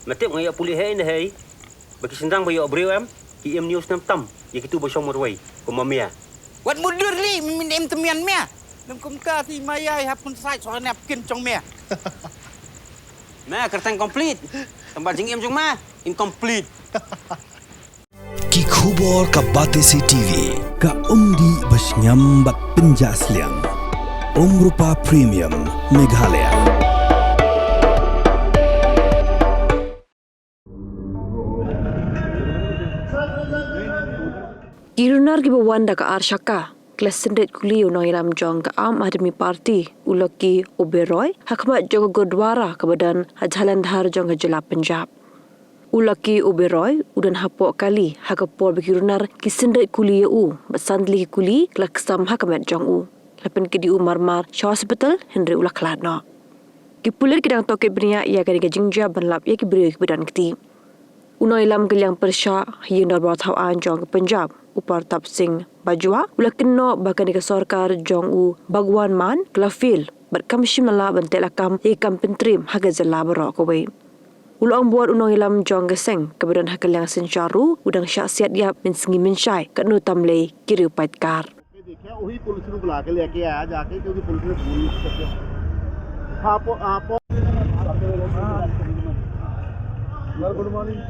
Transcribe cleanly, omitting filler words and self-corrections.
Matip ngaya pulih hai na hai. Bagi sendang bayo abreu am. Ki em news nam tam. Ya kitu bosong morway. Kumamia. Wat mudur li min em temian mea. Nam kumta ti mayai hapun sai so nap kin chong mea. Mea kertang complete. Tempat jing em jong ma incomplete. Ki khubor ka Batesi TV ka umdi bas nyambat penjaslian. Rupa Premium Meghalaya. Runar ki bawanda ka arshaka. Kelas Synreit Kuli Nongïalam jong ka Aadmi Parti ulaki Oberoi hakmat jong Gurdwara ke badan hajalan dhar jong ka Jela Punjab. Ulaki Oberoi udan hapok kali hakapor bagi Runar ki Synreit Kuli u basandli Kuli klaksam hakamat jong u. Lapan ki di marmar Shaw Hospital Henry ulak ladno. Ki pulir kidang toke bria ia gani ka jingja banlap ia ki beri ki badan kiti. Nongïalam kaliang persya yang darbar tau anjong ke Punjab upar tap sing bajwa ulakino bahkan ke sarkar jong u bagwan man klafil berkam shimala bantel akam ikam pentrim haga zala barok away. Ulang buat Nongïalam jong geseng kebadan hakaliang sencaru udang syaksiat yap Mynsngi Mynshai kat nu tamle kiri upaitkar. देखा वही पुलिस को बुला के लेके आया जाके क्योंकि पुलिस ने फोन करके आप गुड मॉर्निंग